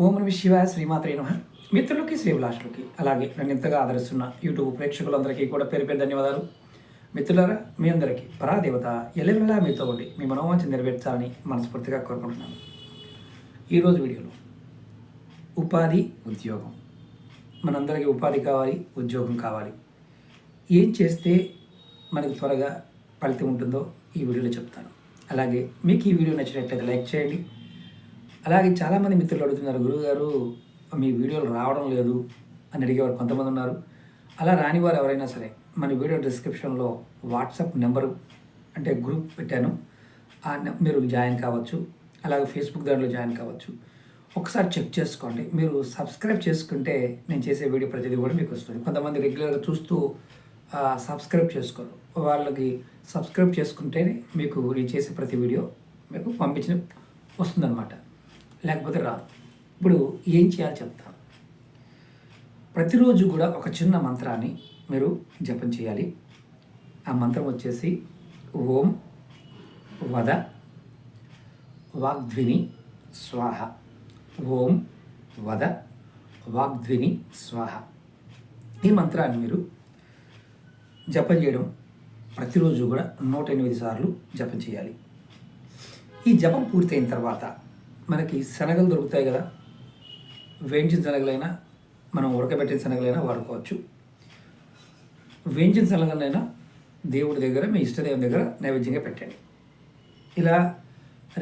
ఓం నమః శివాయ శ్రీమాత్రే నమః. మిత్రులకి శ్రీభిలాషులకి అలాగే నన్ను ఇంతగా ఆదరిస్తున్న యూట్యూబ్ ప్రేక్షకులందరికీ కూడా పేరు పేరు ధన్యవాదాలు. మిత్రులారా, మీ అందరికీ పరాదేవత ఎల్లవెల్లా మీతో ఉండి మీ మనోవాంఛ నెరవేర్చాలని మనస్ఫూర్తిగా కోరుకుంటున్నాను. ఈరోజు వీడియోలో ఉపాధి, ఉద్యోగం. మనందరికీ ఉపాధి కావాలి, ఉద్యోగం కావాలి. ఏం చేస్తే మనకు త్వరగా ఫలితం ఉంటుందో ఈ వీడియోలో చెప్తాను. అలాగే మీకు ఈ వీడియో నచ్చినట్లయితే లైక్ చేయండి. అలాగే చాలామంది మిత్రులు అడుగుతున్నారు, గురువుగారు మీ వీడియోలు రావడం లేదు అని అడిగేవారు కొంతమంది ఉన్నారు. అలా రాని వారు ఎవరైనా సరే మన వీడియో డిస్క్రిప్షన్లో వాట్సాప్ నెంబరు అంటే గ్రూప్ పెట్టాను, మీరు జాయిన్ కావచ్చు. అలాగే ఫేస్బుక్ దాంట్లో జాయిన్ కావచ్చు. ఒకసారి చెక్ చేసుకోండి. మీరు సబ్స్క్రైబ్ చేసుకుంటే నేను చేసే వీడియో ప్రతిదీ కూడా మీకు వస్తుంది. కొంతమంది రెగ్యులర్గా చూస్తూ సబ్స్క్రైబ్ చేసుకోరు. వాళ్ళకి సబ్స్క్రైబ్ చేసుకుంటేనే మీకు నేను చేసే ప్రతి వీడియో మీకు పంపించిన వస్తుందన్నమాట, లేకపోతే రాదు. ఇప్పుడు ఏం చేయాలో చెప్తాను. ప్రతిరోజు కూడా ఒక చిన్న మంత్రాన్ని మీరు జపం చేయాలి. ఆ మంత్రం వచ్చేసి ఓం వద వాగ్ధ్విని స్వాహ. ఓం వద వాగ్ధ్విని స్వాహ. ఈ మంత్రాన్ని మీరు జపం చేయడం ప్రతిరోజు కూడా 108 సార్లు జపం చేయాలి. ఈ జపం పూర్తయిన తర్వాత మనకి శనగలు దొరుకుతాయి కదా, వేయించిన శనగలైనా మనం ఉడకబెట్టిన శనగలైనా వాడుకోవచ్చు. వేయించిన శనగలైనా దేవుడి దగ్గర, మీ ఇష్టదేవుని దగ్గర నైవేద్యంగా పెట్టండి. ఇలా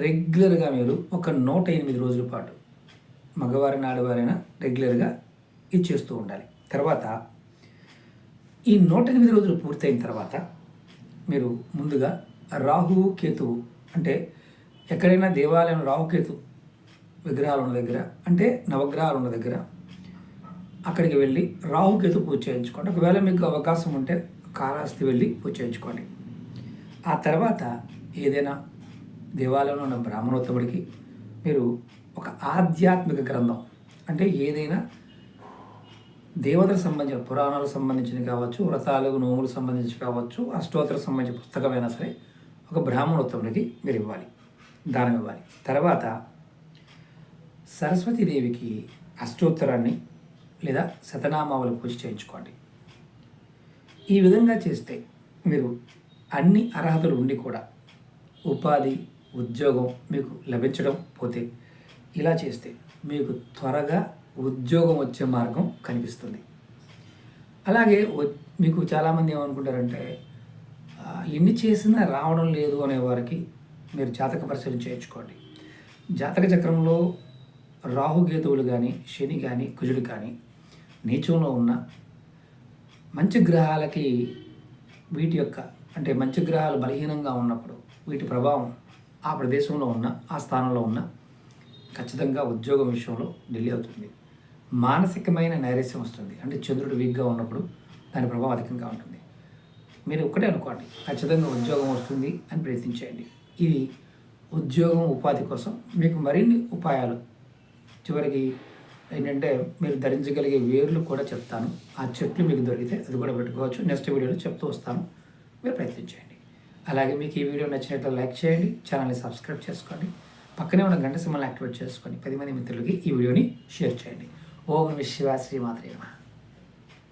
రెగ్యులర్గా మీరు ఒక 108 రోజుల పాటు మగవారైనా ఆడవారైనా రెగ్యులర్గా ఇది చేస్తూ ఉండాలి. తర్వాత ఈ 108 రోజులు పూర్తయిన తర్వాత మీరు ముందుగా రాహువు కేతువు అంటే ఎక్కడైనా దేవాలయం రాహుకేతు విగ్రహాలు ఉన్న దగ్గర అంటే నవగ్రహాలు ఉన్న దగ్గర అక్కడికి వెళ్ళి రాహుకేతు పూజ చేయించుకోండి. ఒకవేళ మీకు అవకాశం ఉంటే కాళహస్తి వెళ్ళి పూజ చేయించుకోండి. ఆ తర్వాత ఏదైనా దేవాలయంలో ఉన్న బ్రాహ్మణోత్తముడికి మీరు ఒక ఆధ్యాత్మిక గ్రంథం అంటే ఏదైనా దేవతలకు సంబంధించిన పురాణాలకు సంబంధించిన కావచ్చు, వ్రతాలు నోములకు సంబంధించి కావచ్చు, అష్టోత్తరకు సంబంధించిన పుస్తకమైనా సరే ఒక బ్రాహ్మణోత్తముడికి మీరు ఇవ్వాలి, దానం ఇవ్వాలి. తర్వాత సరస్వతీదేవికి అష్టోత్తరాన్ని లేదా శతనామావళి పూజ చేయించుకోండి. ఈ విధంగా చేస్తే మీరు అన్ని అర్హతలు ఉండి కూడా ఉపాధి, ఉద్యోగం మీకు లభించడం పోతే ఇలా చేస్తే మీకు త్వరగా ఉద్యోగం వచ్చే మార్గం కనిపిస్తుంది. అలాగే మీకు చాలామంది ఏమనుకుంటారంటే ఎన్ని చేసినా రావడం లేదు అనే వారికి మీరు జాతక పరిశీలన చేయించుకోండి. జాతక చక్రంలో రాహుకేతువులు కానీ, శని కానీ, కుజుడు కానీ నీచంలో ఉన్న మంచి గ్రహాలకి వీటి యొక్క అంటే మంచి గ్రహాలు బలహీనంగా ఉన్నప్పుడు వీటి ప్రభావం ఆ ప్రదేశంలో ఉన్న ఆ స్థానంలో ఉన్న ఖచ్చితంగా ఉద్యోగం విషయంలో డిలే అవుతుంది. మానసికమైన నైరస్యం వస్తుంది. అంటే చంద్రుడు వీక్గా ఉన్నప్పుడు దాని ప్రభావం అధికంగా ఉంటుంది. మీరు ఒక్కటే అనుకోండి, ఖచ్చితంగా ఉద్యోగం వస్తుంది అని ప్రయత్నించేయండి. ఇది ఉద్యోగం, ఉపాధి కోసం మీకు మరిన్ని ఉపాయాలు చివరికి ఏంటంటే మీరు ధరించగలిగే వేర్లు కూడా చెప్తాను. ఆ చెట్లు మీకు దొరికితే అది కూడా పెట్టుకోవచ్చు. నెక్స్ట్ వీడియోలో చెప్తూ వస్తాను, మీరు ప్రయత్నించేయండి. అలాగే మీకు ఈ వీడియో నచ్చినట్లయితే లైక్ చేయండి, ఛానల్ని సబ్స్క్రైబ్ చేసుకోండి, పక్కనే ఉన్న గంట సింబల్ని యాక్టివేట్ చేసుకొని 10 మంది మిత్రులకి ఈ వీడియోని షేర్ చేయండి. ఓం నమః శివాయ శ్రీమాత్రే నమః.